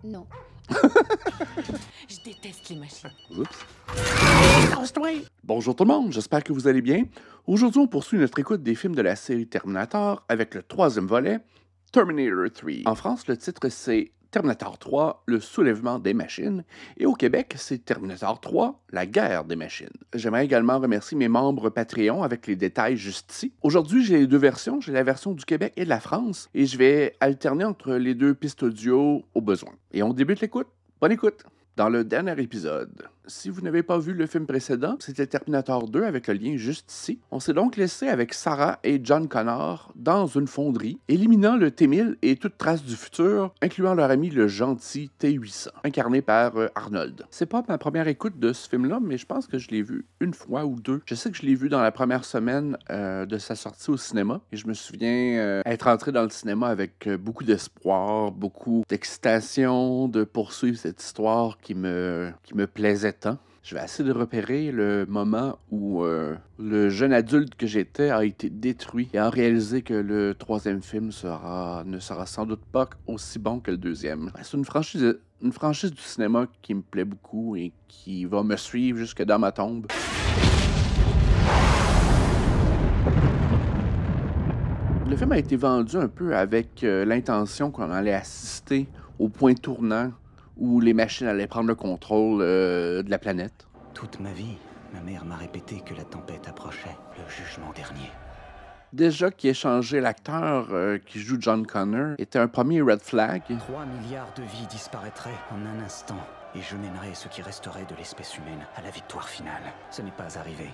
Non. Je déteste les machines. Oups. Bonjour tout le monde, j'espère que vous allez bien. Aujourd'hui, on poursuit notre écoute des films de la série Terminator avec le troisième volet, Terminator 3. En France, le titre c'est Terminator 3, le soulèvement des machines, et au Québec, c'est Terminator 3, la guerre des machines. J'aimerais également remercier mes membres Patreon avec les détails juste ici. Aujourd'hui, j'ai les deux versions, j'ai la version du Québec et de la France, et je vais alterner entre les deux pistes audio au besoin. Et on débute l'écoute. Bonne écoute! Dans le dernier épisode, si vous n'avez pas vu le film précédent, c'était Terminator 2 avec le lien juste ici. On s'est donc laissé avec Sarah et John Connor dans une fonderie, éliminant le T-1000 et toute trace du futur, incluant leur ami le gentil T-800, incarné par Arnold. C'est pas ma première écoute de ce film-là, mais je pense que je l'ai vu une fois ou deux. Je sais que je l'ai vu dans la première semaine de sa sortie au cinéma, et je me souviens être entré dans le cinéma avec beaucoup d'espoir, beaucoup d'excitation de poursuivre cette histoire qui me plaisait tant. Je vais essayer de repérer le moment où le jeune adulte que j'étais a été détruit et a réalisé que le troisième film ne sera sans doute pas aussi bon que le deuxième. C'est une franchise du cinéma qui me plaît beaucoup et qui va me suivre jusque dans ma tombe. Le film a été vendu un peu avec l'intention qu'on allait assister au point tournant où les machines allaient prendre le contrôle de la planète. Toute ma vie, ma mère m'a répété que la tempête approchait, le jugement dernier. Déjà qui ait changé l'acteur qui joue John Connor était un premier red flag. 3 milliards de vies disparaîtraient en un instant, et je mènerai ce qui resterait de l'espèce humaine à la victoire finale. Ce n'est pas arrivé.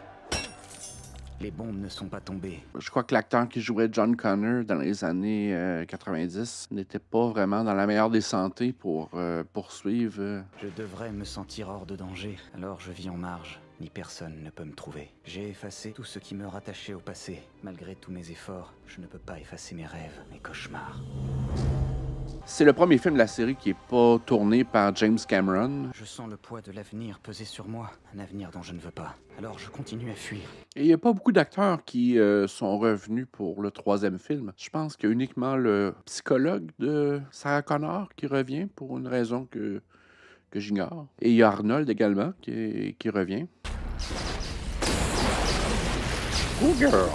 Les bombes ne sont pas tombées. Je crois que l'acteur qui jouait John Connor dans les années 90 n'était pas vraiment dans la meilleure des santé pour poursuivre. Je devrais me sentir hors de danger, alors je vis en marge. Ni personne ne peut me trouver. J'ai effacé tout ce qui me rattachait au passé. Malgré tous mes efforts, je ne peux pas effacer mes rêves, mes cauchemars. C'est le premier film de la série qui n'est pas tourné par James Cameron. Je sens le poids de l'avenir peser sur moi, un avenir dont je ne veux pas. Alors je continue à fuir. Et il n'y a pas beaucoup d'acteurs qui sont revenus pour le troisième film. Je pense qu'il y a uniquement le psychologue de Sarah Connor qui revient pour une raison que j'ignore. Et il y a Arnold également qui revient. Oh girl!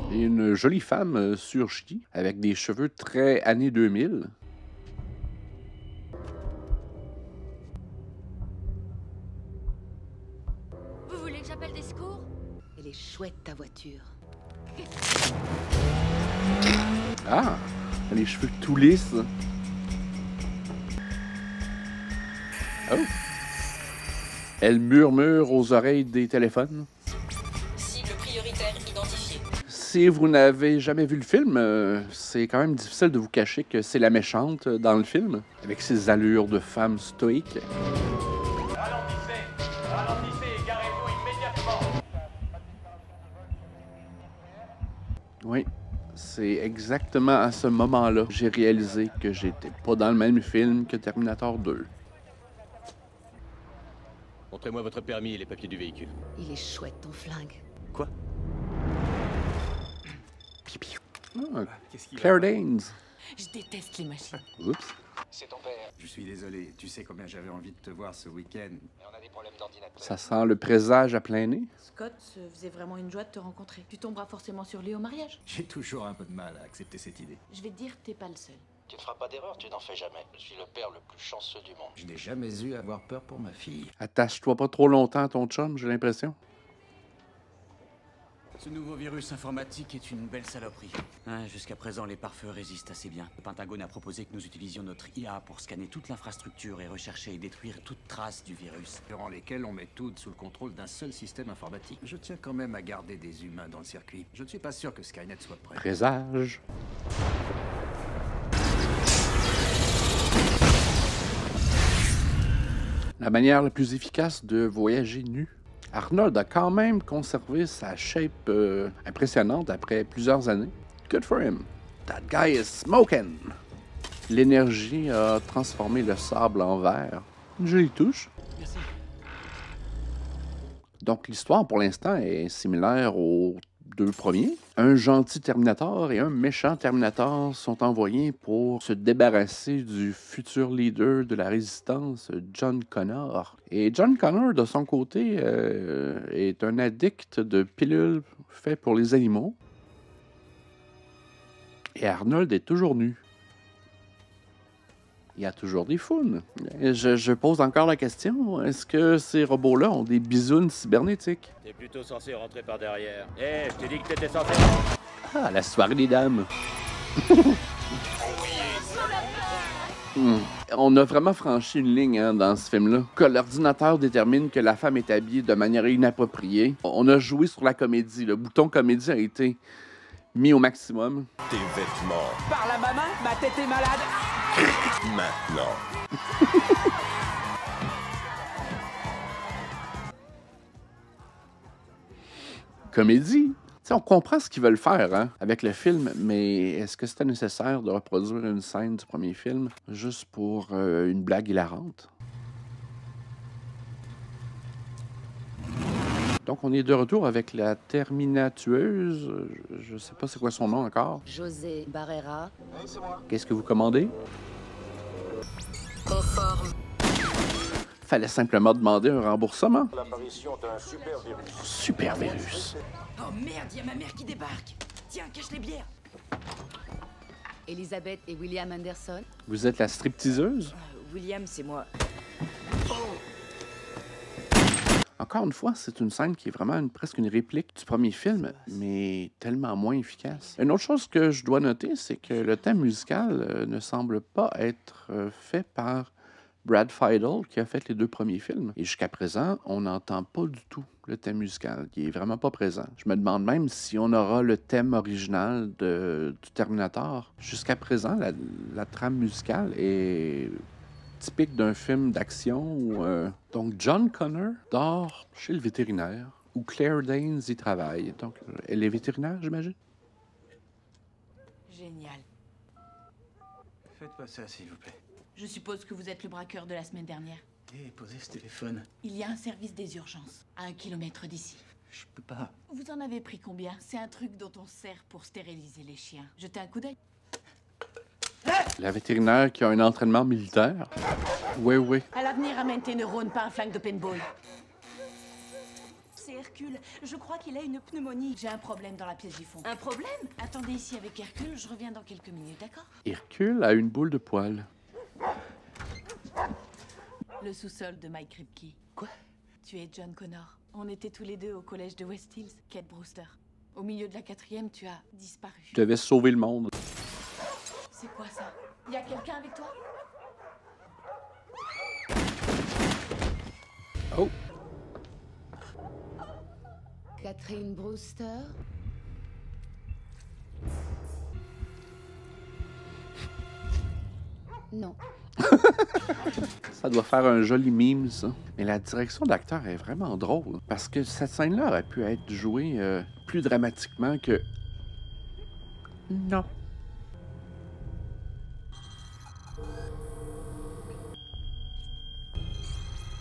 Et une jolie femme surgie avec des cheveux très années 2000. Vous voulez que j'appelle des secours? Elle est chouette, ta voiture. Ah! Les cheveux tout lisses. Oh! Elle murmure aux oreilles des téléphones. Cible prioritaire identifiée. Si vous n'avez jamais vu le film, c'est quand même difficile de vous cacher que c'est la méchante dans le film, avec ses allures de femme stoïque. Ralentissez, garez-vous immédiatement. Oui, c'est exactement à ce moment-là que j'ai réalisé que j'étais pas dans le même film que Terminator 2. Montrez-moi votre permis et les papiers du véhicule. Il est chouette, ton flingue. Quoi? Ah, Claire Danes. Je déteste les machines. Oups. C'est ton père. Je suis désolé, tu sais combien j'avais envie de te voir ce week-end. Mais on a des problèmes d'ordinateur. Ça sent le présage à plein nez. Scott, se faisait vraiment une joie de te rencontrer. Tu tomberas forcément sur lui au mariage. J'ai toujours un peu de mal à accepter cette idée. Je vais te dire, t'es pas le seul. Tu ne feras pas d'erreur, tu n'en fais jamais. Je suis le père le plus chanceux du monde. Je n'ai jamais eu à avoir peur pour ma fille. Attache-toi pas trop longtemps à ton chum, j'ai l'impression. Ce nouveau virus informatique est une belle saloperie. Jusqu'à présent, les pare-feux résistent assez bien. Le Pentagone a proposé que nous utilisions notre IA pour scanner toute l'infrastructure et rechercher et détruire toute trace du virus. Durant lesquels on met tout sous le contrôle d'un seul système informatique. Je tiens quand même à garder des humains dans le circuit. Je ne suis pas sûr que Skynet soit prêt. Présage. La manière la plus efficace de voyager nu. Arnold a quand même conservé sa shape impressionnante après plusieurs années. Good for him. That guy is smoking. L'énergie a transformé le sable en verre. Une jolie touche. Donc l'histoire pour l'instant est similaire au deux premiers. Un gentil Terminator et un méchant Terminator sont envoyés pour se débarrasser du futur leader de la résistance, John Connor. Et John Connor, de son côté, est un addict de pilules faites pour les animaux. Et Arnold est toujours nu. Il y a toujours des founes. Je pose encore la question, est-ce que ces robots-là ont des bisounes cybernétiques? T'es plutôt censé rentrer par derrière. Je t'ai dit que t'étais censé... Ah, la soirée des dames. On a vraiment franchi une ligne dans ce film-là. Que l'ordinateur détermine que la femme est habillée de manière inappropriée. On a joué sur la comédie. Le bouton comédie a été mis au maximum. Tes vêtements. Par la maman, ma tête est malade. Maintenant. Comédie. T'sais, on comprend ce qu'ils veulent faire avec le film, mais est-ce que c'était nécessaire de reproduire une scène du premier film juste pour une blague hilarante? Donc, on est de retour avec la Terminatueuse. Je sais pas c'est quoi son nom encore. José Barrera. Oui, c'est moi. Qu'est-ce que vous commandez? Conforme. Fallait simplement demander un remboursement. L'apparition d'un super virus. Super virus. Oh merde, y a ma mère qui débarque. Tiens, cache les bières. Elisabeth et William Anderson. Vous êtes la stripteaseuse? William, c'est moi. Encore une fois, c'est une scène qui est vraiment presque une réplique du premier film, mais tellement moins efficace. Une autre chose que je dois noter, c'est que le thème musical ne semble pas être fait par Brad Fiedel, qui a fait les deux premiers films. Et jusqu'à présent, on n'entend pas du tout le thème musical. Il est vraiment pas présent. Je me demande même si on aura le thème original du Terminator. Jusqu'à présent, la trame musicale est typique d'un film d'action. Donc, John Connor dort chez le vétérinaire, où Claire Danes y travaille. Donc, elle est vétérinaire, j'imagine? Génial. Faites pas ça, s'il vous plaît. Je suppose que vous êtes le braqueur de la semaine dernière. Posez ce téléphone. Il y a un service des urgences, à 1 kilomètre d'ici. Je peux pas. Vous en avez pris combien? C'est un truc dont on sert pour stériliser les chiens. Jetez un coup d'œil. La vétérinaire qui a un entraînement militaire. Oui. À l'avenir, amène tes neurones, pas un flingue de paintball. C'est Hercule. Je crois qu'il a une pneumonie. J'ai un problème dans la pièce du fond. Un problème? Attendez ici avec Hercule, je reviens dans quelques minutes, d'accord? Hercule a une boule de poil. Le sous-sol de Mike Kripke. Quoi? Tu es John Connor. On était tous les deux au collège de West Hills, Kate Brewster. Au milieu de la 4e, tu as disparu. Je devais sauver le monde. C'est quoi ça? Y a quelqu'un avec toi? Oh! Catherine Brewster. Non. Ça doit faire un joli meme, ça. Mais la direction d'acteur est vraiment drôle. Parce que cette scène-là aurait pu être jouée plus dramatiquement que... Non.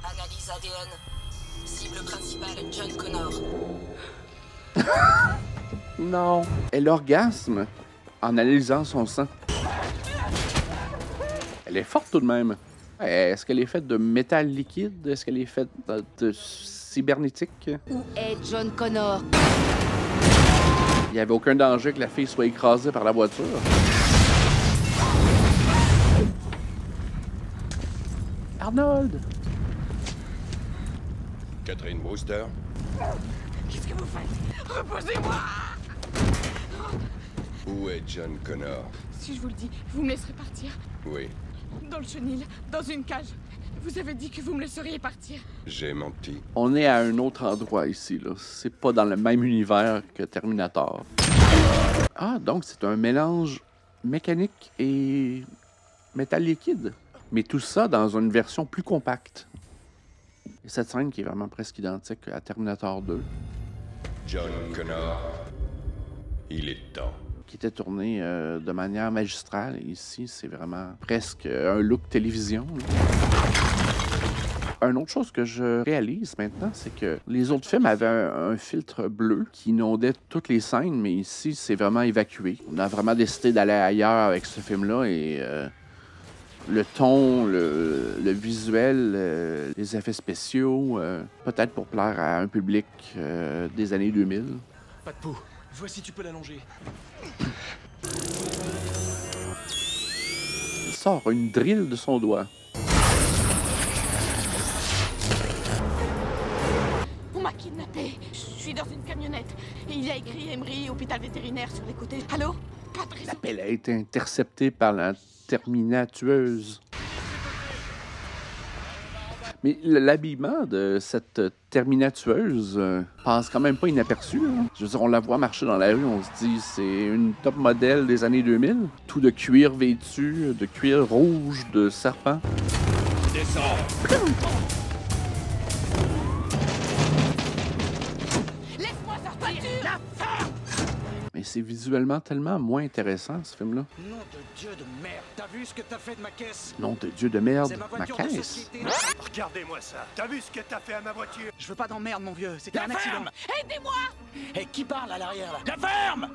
Analyse ADN. Cible principale, John Connor. Non. Elle orgasme en analysant son sang. Elle est forte tout de même. Est-ce qu'elle est faite de métal liquide? Est-ce qu'elle est faite de cybernétique? Où est John Connor? Il n'y avait aucun danger que la fille soit écrasée par la voiture. Arnold! Catherine Brewster. Qu'est-ce que vous faites? Reposez-moi! Où est John Connor? Si je vous le dis, vous me laisserez partir. Oui, Dans le chenil, dans une cage. Vous avez dit que vous me laisseriez partir. j'ai menti. On est à un autre endroit ici, là. C'est pas dans le même univers que Terminator. Ah, donc c'est un mélange mécanique et métal liquide. Mais tout ça dans une version plus compacte. Et cette scène qui est vraiment presque identique à Terminator 2. John Connor. Il est temps. Qui était tourné de manière magistrale. Ici, c'est vraiment presque un look télévision. Là. Une autre chose que je réalise maintenant, c'est que les autres films avaient un filtre bleu qui inondait toutes les scènes, mais ici, c'est vraiment évacué. On a vraiment décidé d'aller ailleurs avec ce film-là et le ton, le visuel, les effets spéciaux, peut-être pour plaire à un public des années 2000. Pas de peau. Voici, tu peux l'allonger. Il sort une drill de son doigt. On m'a kidnappé. Je suis dans une camionnette. Et il y a écrit Emery, hôpital vétérinaire sur les côtés. Allô? Pas de raison. L'appel a été intercepté par la terminatueuse. Mais l'habillement de cette terminatueuse passe quand même pas inaperçu. Hein? Je veux dire, on la voit marcher dans la rue, on se dit c'est une top modèle des années 2000. Tout de cuir vêtu, de cuir rouge, de serpent. Descends! Laisse-moi sortir! La femme! Mais c'est visuellement tellement moins intéressant, ce film-là. Nom de Dieu de merde, t'as vu ce que t'as fait de ma caisse? Nom de Dieu de merde, C'est ma ma voiture de caisse. société. Regardez-moi ça. T'as vu ce que t'as fait à ma voiture? Je veux pas d'emmerde, mon vieux, c'était un accident. Aidez-moi! Et qui parle à l'arrière, là? La ferme!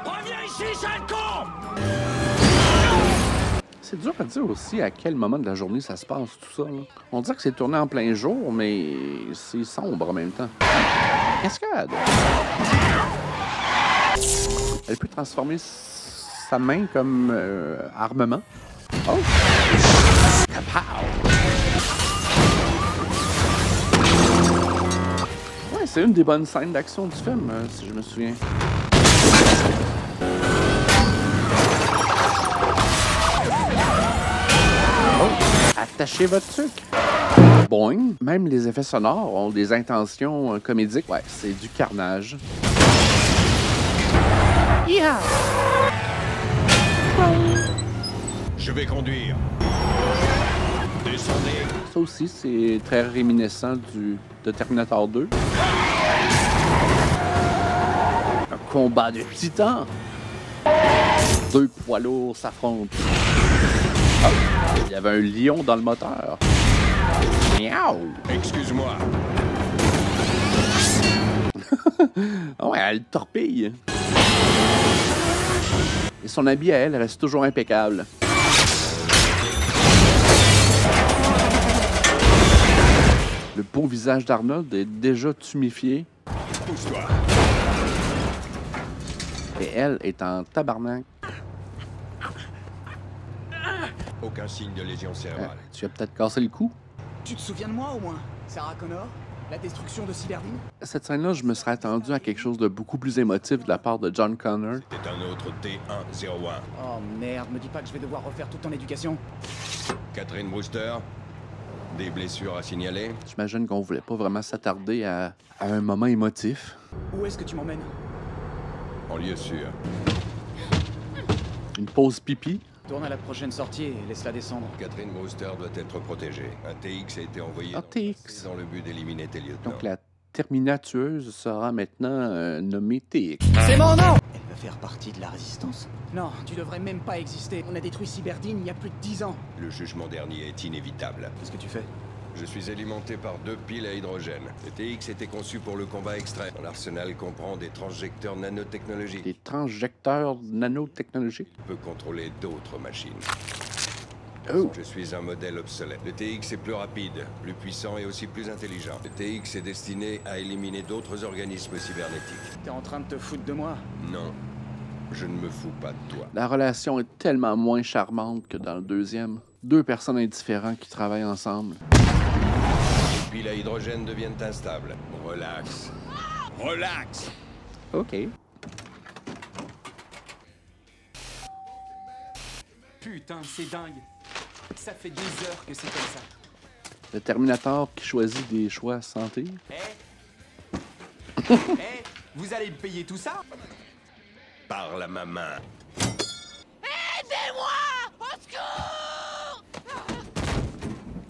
Reviens ici, sale con! C'est dur à dire aussi à quel moment de la journée ça se passe, tout ça. Là. On dirait que c'est tourné en plein jour, mais c'est sombre en même temps. Cascade! Elle peut transformer sa main comme armement. Oh! Kapow! Ouais, c'est une des bonnes scènes d'action du film, si je me souviens. Attachez votre sucre. Boing. Même les effets sonores ont des intentions comédiques. Ouais, c'est du carnage. Yeah. Je vais conduire. Descendez. Ça aussi, c'est très réminiscent de Terminator 2. Un combat de titans. Deux poids lourds s'affrontent. Oh, il y avait un lion dans le moteur. Miaou! Excuse-moi. Ouais, elle torpille. Et son habit à elle reste toujours impeccable. Le beau visage d'Arnold est déjà tuméfié. Pousse-toi. Et elle est en tabarnak. Aucun signe de lésion cérébrale. Tu as peut-être cassé le cou. Tu te souviens de moi, au moins? Sarah Connor? La destruction de Cyberdine? Cette scène-là, je me serais attendu à quelque chose de beaucoup plus émotif de la part de John Connor. C'est un autre T101. Oh merde, me dis pas que je vais devoir refaire toute ton éducation. Catherine Brewster. Des blessures à signaler. J'imagine qu'on voulait pas vraiment s'attarder à un moment émotif. Où est-ce que tu m'emmènes? En lieu sûr. Une pause pipi. Tourne à la prochaine sortie et laisse-la descendre. Catherine Brewster doit être protégée. Un TX a été envoyé dans le but d'éliminer tes lieutenants. Donc la terminatueuse sera maintenant nommée TX. C'est mon nom! Elle va faire partie de la résistance? Non, tu devrais même pas exister. On a détruit Cyberdine il y a plus de 10 ans. Le jugement dernier est inévitable. Qu'est-ce que tu fais? Je suis alimenté par 2 piles à hydrogène. Le TX était conçu pour le combat extrême. Son arsenal comprend des transjecteurs nanotechnologiques. Des transjecteurs nanotechnologiques? Il peut contrôler d'autres machines. Oh. Je suis un modèle obsolète. Le TX est plus rapide, plus puissant et aussi plus intelligent. Le TX est destiné à éliminer d'autres organismes cybernétiques. T'es en train de te foutre de moi? Non, je ne me fous pas de toi. La relation est tellement moins charmante que dans le deuxième. Deux personnes indifférentes qui travaillent ensemble. Les piles à hydrogène deviennent instables. Relax. Relax! OK. Putain, c'est dingue. Ça fait des heures que c'est comme ça. Le Terminator qui choisit des choix santé. Hey, vous allez me payer tout ça? Parle à ma main. Aidez-moi! Au secours!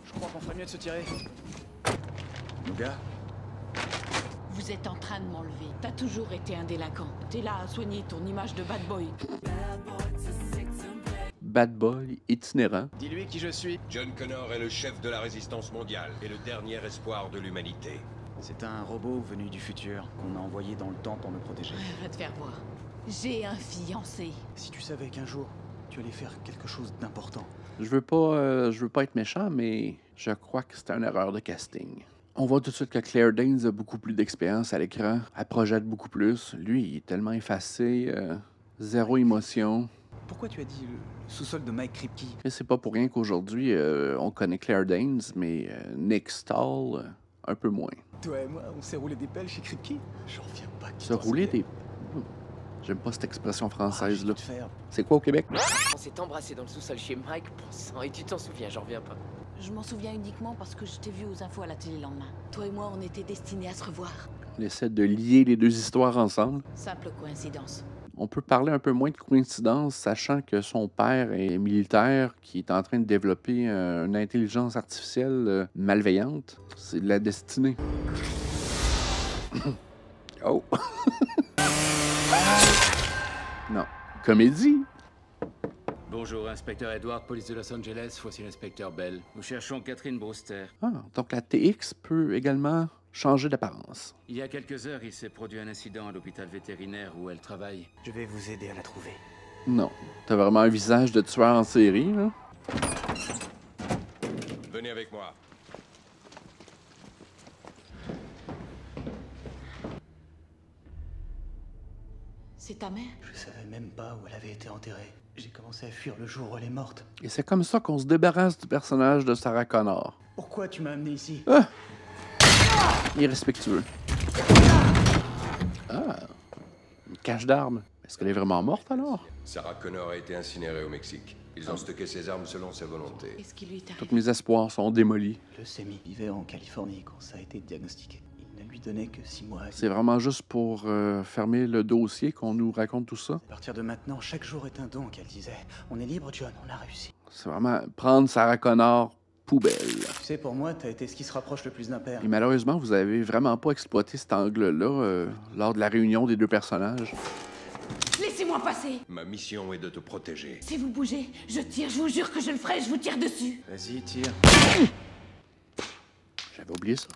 Je crois qu'on ferait mieux de se tirer. Mon gars? Vous êtes en train de m'enlever. T'as toujours été un délinquant. T'es là à soigner ton image de bad boy. bad boy itinérant. Dis-lui qui je suis. John Connor est le chef de la résistance mondiale et le dernier espoir de l'humanité. C'est un robot venu du futur qu'on a envoyé dans le temps pour me protéger. Va te faire voir. J'ai un fiancé. Si tu savais qu'un jour, tu allais faire quelque chose d'important. Je veux pas être méchant, mais je crois que c'était une erreur de casting. On voit tout de suite que Claire Danes a beaucoup plus d'expérience à l'écran. Elle projette beaucoup plus. Lui, il est tellement effacé. Zéro émotion. Pourquoi tu as dit le sous-sol de Mike Kripke? Et c'est pas pour rien qu'aujourd'hui, on connaît Claire Danes, mais Nick Stahl, un peu moins. Toi et moi, on s'est roulé des pelles chez Kripke? J'en reviens pas. Se rouler des... J'aime pas cette expression française-là. C'est quoi au Québec? On s'est embrassé dans le sous-sol chez Mike, bon sang, et tu t'en souviens, j'en reviens pas. Je m'en souviens uniquement parce que je t'ai vu aux infos à la télé le lendemain. Toi et moi, on était destinés à se revoir. On essaie de lier les deux histoires ensemble. Simple coïncidence. On peut parler un peu moins de coïncidence, sachant que son père est militaire, qui est en train de développer une intelligence artificielle malveillante. C'est de la destinée. Oh! Non. Comédie? Bonjour, inspecteur Edward, police de Los Angeles. Voici l'inspecteur Bell. Nous cherchons Catherine Brewster. Ah, donc la TX peut également changer d'apparence. Il y a quelques heures, il s'est produit un incident à l'hôpital vétérinaire où elle travaille. Je vais vous aider à la trouver. Non. T'as vraiment un visage de tueur en série, là? Venez avec moi. C'est ta mère? Je savais même pas où elle avait été enterrée. J'ai commencé à fuir le jour où elle est morte. Et c'est comme ça qu'on se débarrasse du personnage de Sarah Connor. Pourquoi tu m'as amené ici? Ah! Irrespectueux. Ah! Une cache d'armes. Est-ce qu'elle est vraiment morte, alors? Sarah Connor a été incinérée au Mexique. Ils ont stocké ses armes selon sa volonté. Qu'est-ce qui lui est arrivé? Tous mes espoirs sont démolis. Leucémie. Il vivait en Californie quand ça a été diagnostiqué. Il ne lui donnait que 6 mois. C'est vraiment juste pour fermer le dossier qu'on nous raconte tout ça? À partir de maintenant, chaque jour est un don, qu'elle disait. On est libre, John, on a réussi. C'est vraiment prendre Sarah Connor poubelle. Tu sais, pour moi, t'as été ce qui se rapproche le plus d'un père. Et malheureusement, vous avez vraiment pas exploité cet angle-là lors de la réunion des deux personnages. Laissez-moi passer! Ma mission est de te protéger. Si vous bougez, je tire, je vous jure que je le ferai, je vous tire dessus! Vas-y, tire. J'avais oublié ça.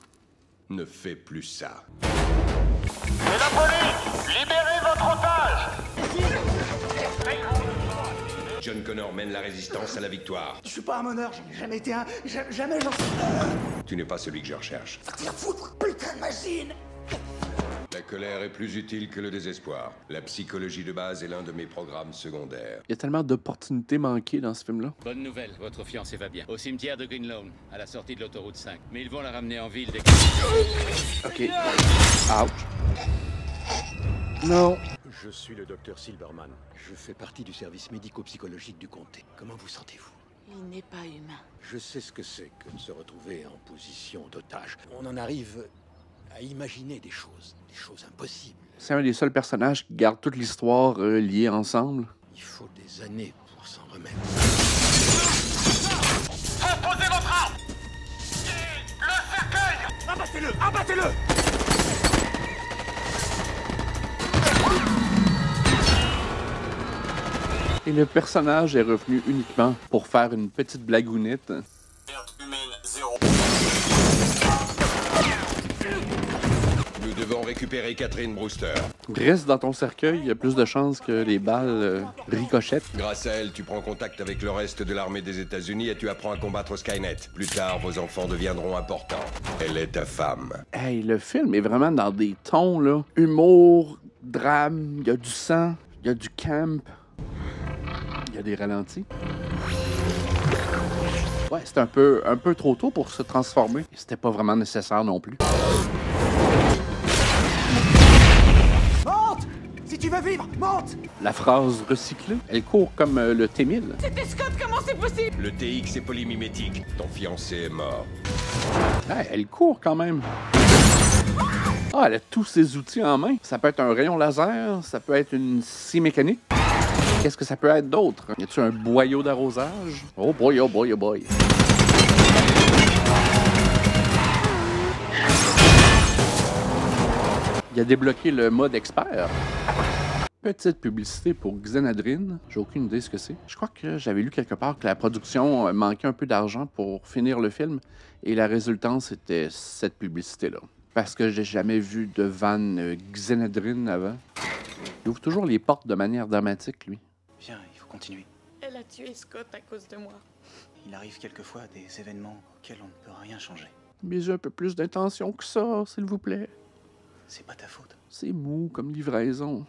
Ne fais plus ça. C'est la police! Libérez votre otage! John Connor mène la résistance à la victoire. Je suis pas un meneur, j'en ai jamais été un. Jamais j'en suis. Tu n'es pas celui que je recherche. Va te la foutre, putain de machine! La colère est plus utile que le désespoir. La psychologie de base est l'un de mes programmes secondaires. Il y a tellement d'opportunités manquées dans ce film-là. Bonne nouvelle, votre fiancé va bien. Au cimetière de Green Lawn, à la sortie de l'autoroute 5. Mais ils vont la ramener en ville dès que... OK. Ouch. Non. Je suis le docteur Silverman. Je fais partie du service médico-psychologique du comté. Comment vous sentez-vous? Il n'est pas humain. Je sais ce que c'est que de se retrouver en position d'otage. On en arrive à imaginer des choses impossibles. C'est un des seuls personnages qui garde toute l'histoire liée ensemble. Il faut des années pour s'en remettre. Posez votre arme! Le cercueil! Abattez-le! Abattez-le! Et le personnage est revenu uniquement pour faire une petite blagounette. Perte humaine 0. Nous devons récupérer Catherine Brewster. Reste dans ton cercueil, il y a plus de chances que les balles ricochettent. Grâce à elle, tu prends contact avec le reste de l'armée des États-Unis et tu apprends à combattre Skynet. Plus tard, vos enfants deviendront importants. Elle est ta femme. Hey, le film est vraiment dans des tons, là. Humour, drame, il y a du sang, il y a du camp. Il y a des ralentis. Ouais, c'est un peu trop tôt pour se transformer. C'était pas vraiment nécessaire non plus. Monte! Si tu veux vivre, monte! La phrase recyclée, elle court comme le T-1000. C'était Scott, comment c'est possible? Le TX est polymimétique. Ton fiancé est mort. Ouais, elle court quand même. Ah, elle a tous ses outils en main. Ça peut être un rayon laser, ça peut être une scie mécanique. Qu'est-ce que ça peut être d'autre? Y a-tu un boyau d'arrosage? Oh boy, oh boy, oh boy. Il a débloqué le mode expert. Petite publicité pour Xenadrine. J'ai aucune idée ce que c'est. Je crois que j'avais lu quelque part que la production manquait un peu d'argent pour finir le film et la résultante, c'était cette publicité-là. Parce que j'ai jamais vu de van Xenadrine avant. Il ouvre toujours les portes de manière dramatique, lui. Viens, il faut continuer. Elle a tué Scott à cause de moi. Il arrive quelquefois des événements auxquels on ne peut rien changer. Mais j'ai un peu plus d'intention que ça, s'il vous plaît. C'est pas ta faute. C'est mou comme livraison.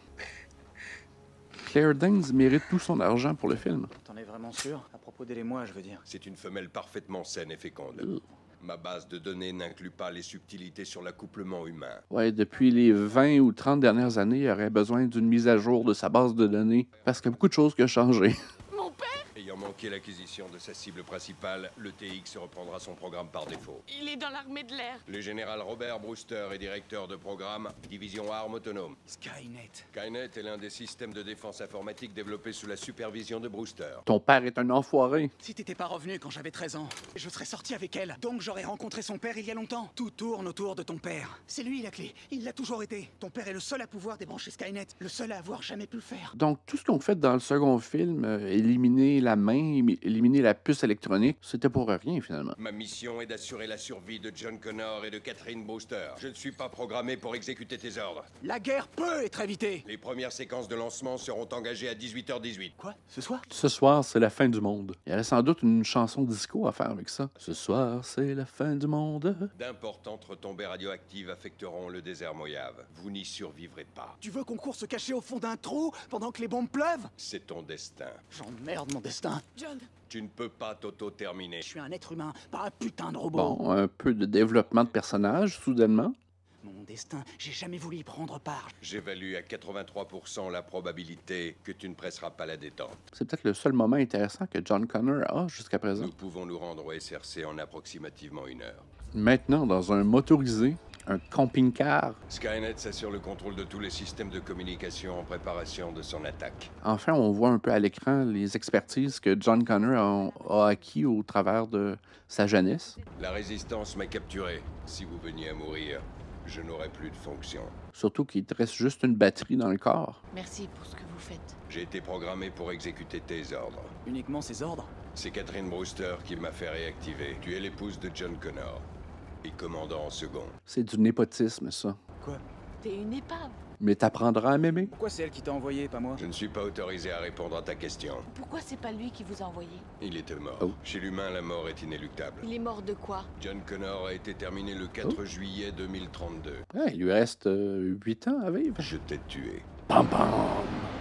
Claire Danes mérite tout son argent pour le film. T'en es vraiment sûr? À propos d'elle et moi, je veux dire. C'est une femelle parfaitement saine et féconde. Ma base de données n'inclut pas les subtilités sur l'accouplement humain. Ouais, depuis les 20 ou 30 dernières années, il aurait besoin d'une mise à jour de sa base de données. Parce qu'il y a beaucoup de choses qui ont changé. Mon père? Ayant manqué l'acquisition de sa cible principale, le TX reprendra son programme par défaut. Il est dans l'armée de l'air. Le général Robert Brewster est directeur de programme, division armes autonomes. Skynet. Skynet est l'un des systèmes de défense informatique développés sous la supervision de Brewster. Ton père est un enfoiré. Si t'étais pas revenu quand j'avais 13 ans, je serais sorti avec elle. Donc j'aurais rencontré son père il y a longtemps. Tout tourne autour de ton père. C'est lui la clé. Il l'a toujours été. Ton père est le seul à pouvoir débrancher Skynet. Le seul à avoir jamais pu le faire. Donc, tout ce qu'on fait dans le second film, éliminer la main, éliminer la puce électronique, c'était pour rien, finalement. Ma mission est d'assurer la survie de John Connor et de Catherine Brewster. Je ne suis pas programmé pour exécuter tes ordres. La guerre peut être évitée. Les premières séquences de lancement seront engagées à 18h18. Quoi? Ce soir? Ce soir, c'est la fin du monde. Il y aurait sans doute une chanson disco à faire avec ça. Ce soir, c'est la fin du monde. D'importantes retombées radioactives affecteront le désert Mojave. Vous n'y survivrez pas. Tu veux qu'on court se cacher au fond d'un trou pendant que les bombes pleuvent? C'est ton destin. J'emmerde mon destin. John. Tu ne peux pas t'auto-terminer. Je suis un être humain, pas un putain de robot. Bon, un peu de développement de personnage, soudainement. Mon destin, j'ai jamais voulu y prendre part. J'évalue à 83% la probabilité que tu ne presseras pas la détente. C'est peut-être le seul moment intéressant que John Connor a jusqu'à présent. Nous pouvons nous rendre au SRC en approximativement 1 heure. Maintenant, dans un motorisé, un camping-car. Skynet s'assure le contrôle de tous les systèmes de communication en préparation de son attaque. Enfin, on voit un peu à l'écran les expertises que John Connor a acquis au travers de sa jeunesse. La résistance m'a capturé. Si vous veniez à mourir, je n'aurai plus de fonction. Surtout qu'il te reste juste une batterie dans le corps. Merci pour ce que vous faites. J'ai été programmé pour exécuter tes ordres. Uniquement ces ordres? C'est Catherine Brewster qui m'a fait réactiver. Tu es l'épouse de John Connor. Et commandant en second. C'est du népotisme, ça. Quoi? T'es une épave. Mais t'apprendras à m'aimer. Pourquoi c'est elle qui t'a envoyé, pas moi? Je ne suis pas autorisé à répondre à ta question. Pourquoi c'est pas lui qui vous a envoyé? Il était mort. Oh. Chez l'humain, la mort est inéluctable. Il est mort de quoi? John Connor a été terminé le 4 juillet 2032. Ouais, il lui reste 8 ans à vivre. Je t'ai tué. Pam pam!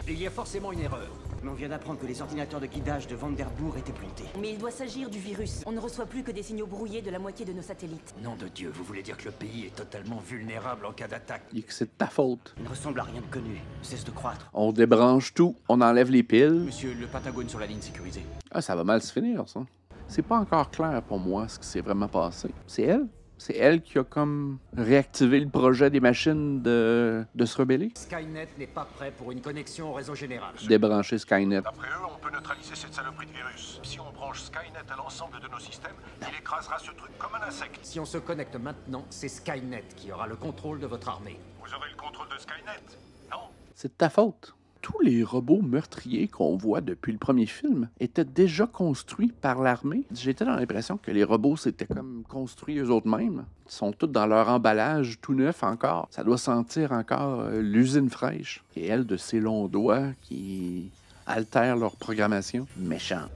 Il y a forcément une erreur. Mais on vient d'apprendre que les ordinateurs de guidage de Vanderbourg étaient plantés. Mais il doit s'agir du virus. On ne reçoit plus que des signaux brouillés de la moitié de nos satellites. Nom de Dieu, vous voulez dire que le pays est totalement vulnérable en cas d'attaque? Et que c'est de ta faute. Il ne ressemble à rien de connu. Cesse de croître. On débranche tout, on enlève les piles. Monsieur, le Pentagone sur la ligne sécurisée. Ah, ça va mal se finir, ça. C'est pas encore clair pour moi ce qui s'est vraiment passé. C'est elle? C'est elle qui a comme réactivé le projet des machines de se rebeller? Skynet n'est pas prêt pour une connexion au réseau général. Débrancher Skynet. D'après eux, on peut neutraliser cette saloperie de virus. Si on branche Skynet à l'ensemble de nos systèmes, il écrasera ce truc comme un insecte. Si on se connecte maintenant, c'est Skynet qui aura le contrôle de votre armée. Vous aurez le contrôle de Skynet, non? C'est de ta faute. Tous les robots meurtriers qu'on voit depuis le premier film étaient déjà construits par l'armée. J'étais dans l'impression que les robots s'étaient comme construits eux-mêmes. Ils sont tous dans leur emballage tout neuf encore. Ça doit sentir encore l'usine fraîche. Et elle, de ses longs doigts qui altèrent leur programmation. Méchant.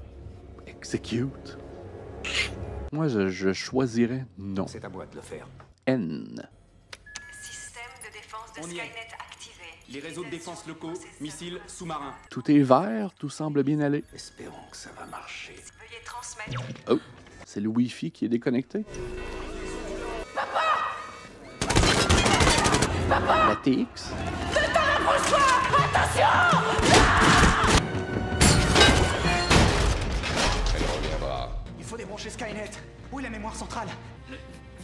Execute. Moi, je choisirais non. C'est à moi de le faire. N. Système de défense de On y est. Skynet activé. Les réseaux de défense locaux, missiles, sous-marins. Tout est vert, tout semble bien aller. Espérons que ça va marcher. Veuillez transmettre. Oh, c'est le Wi-Fi qui est déconnecté. La TX. Elle reviendra. Il faut débrancher Skynet. Où est la mémoire centrale? Le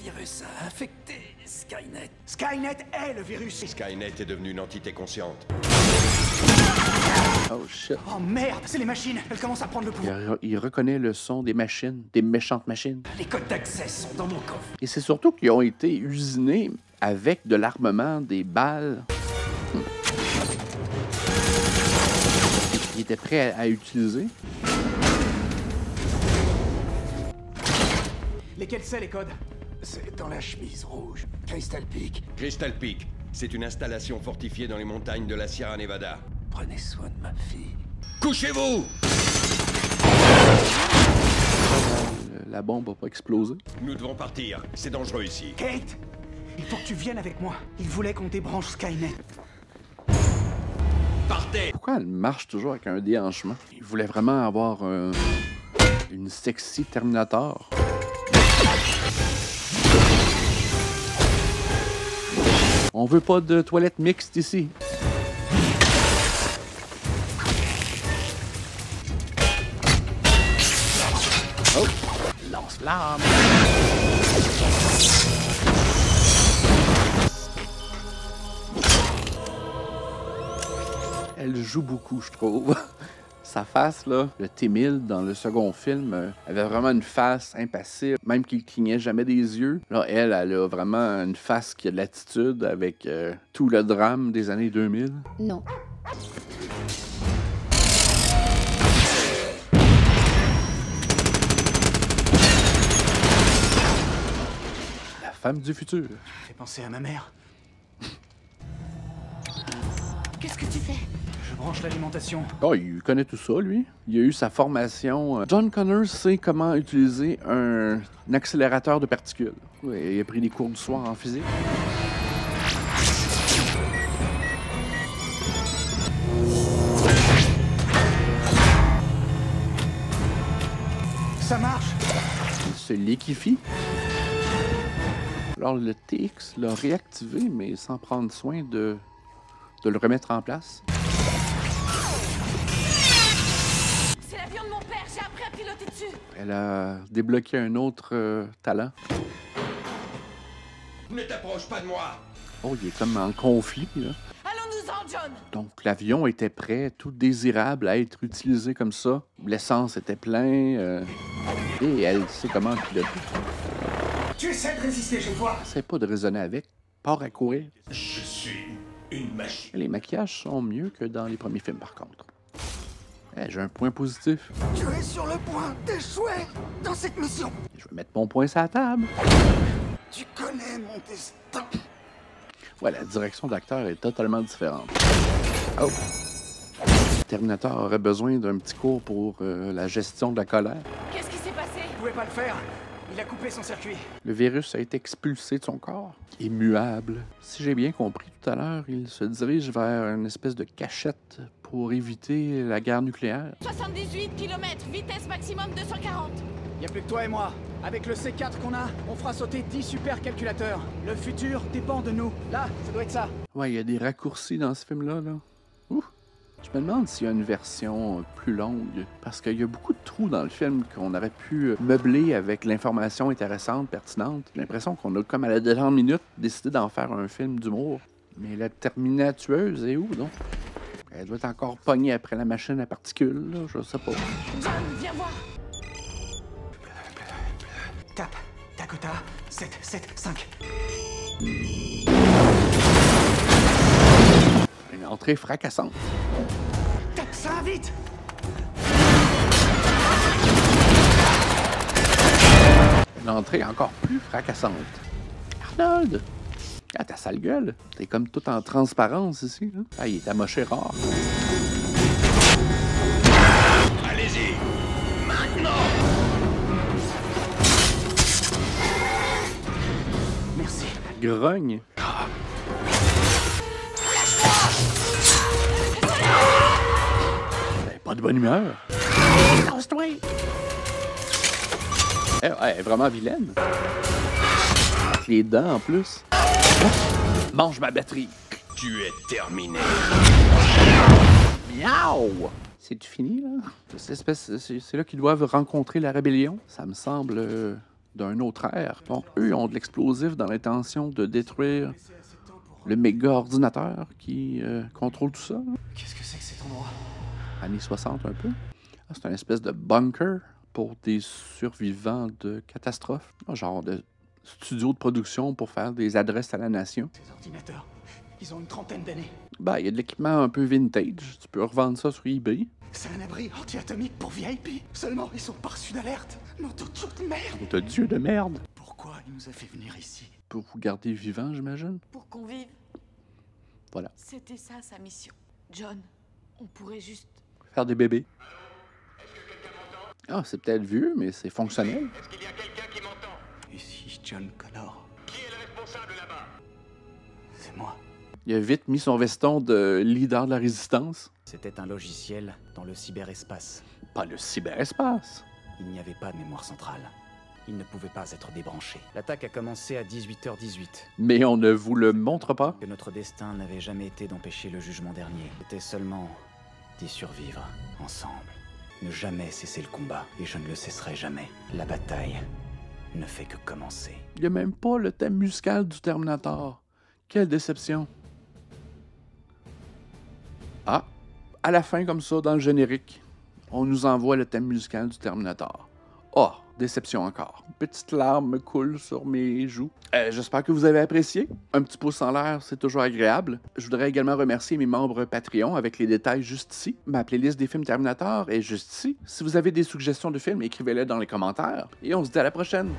virus a affecté Skynet. Skynet est le virus. Skynet est devenue une entité consciente. Oh shit. Oh merde, c'est les machines. Elles commencent à prendre le pouvoir. Il reconnaît le son des machines, des méchantes machines. Les codes d'accès sont dans mon coffre. Et c'est surtout qu'ils ont été usinés avec de l'armement, des balles. Il était prêt à utiliser. Lesquels c'est les codes? C'est dans la chemise rouge. Crystal Peak. Crystal Peak, c'est une installation fortifiée dans les montagnes de la Sierra Nevada. Prenez soin de ma fille. Couchez-vous! La bombe va pas exploser. Nous devons partir. C'est dangereux ici. Kate! Il faut que tu viennes avec moi. Il voulait qu'on débranche Skynet. Partez! Pourquoi elle marche toujours avec un déhanchement? Il voulait vraiment avoir une sexy Terminator. On veut pas de toilette mixte ici. Oh! Lance-flamme! Elle joue beaucoup, je trouve. Sa face, là, le T-1000 dans le second film, avait vraiment une face impassible, même qu'il clignait jamais des yeux. Là, elle a vraiment une face qui a de l'attitude avec tout le drame des années 2000. Non. La femme du futur. Ça fait penser à ma mère. Qu'est-ce que tu fais? Je branche l'alimentation. Oh, il connaît tout ça, lui. Il a eu sa formation. John Connor sait comment utiliser un accélérateur de particules. Ouais, il a pris des cours du soir en physique. Ça marche! Il se liquéfie. Alors, le TX l'a réactivé, mais sans prendre soin de le remettre en place. C'est l'avion de mon père, j'ai appris à piloter dessus. Elle a débloqué un autre talent. Ne t'approche pas de moi! Oh, il est comme en conflit, là. Allons-nous-en, John! Donc, l'avion était prêt, tout désirable à être utilisé comme ça. L'essence était plein. Et elle sait comment piloter. Tu essaies de résister chez toi! Essaie pas de raisonner avec. Pars à courir. Je suis une machine. Les maquillages sont mieux que dans les premiers films, par contre. J'ai un point positif. Tu es sur le point d'échouer dans cette mission. Je vais mettre mon point sur la table. Tu connais mon destin. Ouais, la direction d'acteur est totalement différente. Oh! Terminator aurait besoin d'un petit cours pour la gestion de la colère. Qu'est-ce qui s'est passé? Il pouvait pas le faire. Il a coupé son circuit. Le virus a été expulsé de son corps. Immuable. Si j'ai bien compris tout à l'heure, il se dirige vers une espèce de cachette pour éviter la guerre nucléaire. 78 km, vitesse maximum 240. Y a plus que toi et moi. Avec le C4 qu'on a, on fera sauter 10 supercalculateurs. Le futur dépend de nous. Là, ça doit être ça. Ouais, il y a des raccourcis dans ce film-là, là. Ouh! Je me demande s'il y a une version plus longue, parce qu'il y a beaucoup de trous dans le film qu'on aurait pu meubler avec l'information intéressante, pertinente. J'ai l'impression qu'on a, comme à la dernière minute, décidé d'en faire un film d'humour. Mais la Terminatueuse est où, donc? Elle doit être encore pognée après la machine à particules, là, je sais pas. John, viens voir. Tape. Dakota. 7, 7, 5. Une entrée fracassante. Tape ça, vite! Une entrée encore plus fracassante. Arnold! Ah, ta sale gueule! T'es comme tout en transparence ici, là. Ah, il est amoché rare. Allez-y! Maintenant! Merci. Grogne. Pas de bonne humeur. Lance-toi! Elle est vraiment vilaine. Avec les dents en plus. Mange ma batterie. Tu es terminé. Miaou! C'est-tu fini, là? C'est là qu'ils doivent rencontrer la rébellion. Ça me semble d'un autre ère. Donc, eux ont de l'explosif dans l'intention de détruire le méga ordinateur qui contrôle tout ça. Qu'est-ce que c'est que cet endroit? Années 60 un peu. Ah, c'est un espèce de bunker pour des survivants de catastrophes. Genre de studio de production pour faire des adresses à la nation. Ces ordinateurs, Ils ont une trentaine d'années. Ben, il y a de l'équipement un peu vintage. Tu peux revendre ça sur eBay. C'est un abri anti-atomique pour VIP. Seulement, ils sont pas reçus d'alerte. Non, toute merde. T'as Dieu de merde. Pourquoi il nous a fait venir ici? Pour vous garder vivant, j'imagine. Pour qu'on vive. Voilà. C'était ça sa mission. John, on pourrait juste... Faire des bébés. Ah, c'est peut-être vieux, mais c'est fonctionnel. Est-ce qu'il y a quelqu'un qui m'entend? Ici John Connor. Qui est le responsable là-bas? C'est moi. Il a vite mis son veston de leader de la résistance. C'était un logiciel dans le cyberespace. Pas le cyberespace. Il n'y avait pas de mémoire centrale. Il ne pouvait pas être débranché. L'attaque a commencé à 18h18. Mais on ne vous le montre pas. Que notre destin n'avait jamais été d'empêcher le jugement dernier. C'était seulement d'y survivre ensemble. Ne jamais cesser le combat, et je ne le cesserai jamais. La bataille ne fait que commencer. Il n'y a même pas le thème musical du Terminator. Quelle déception. Ah, à la fin comme ça, dans le générique, on nous envoie le thème musical du Terminator. Oh, déception encore. Une petite larme me coule sur mes joues. J'espère que vous avez apprécié. Un petit pouce en l'air, c'est toujours agréable. Je voudrais également remercier mes membres Patreon avec les détails juste ici. Ma playlist des films Terminator est juste ici. Si vous avez des suggestions de films, écrivez-les dans les commentaires. Et on se dit à la prochaine.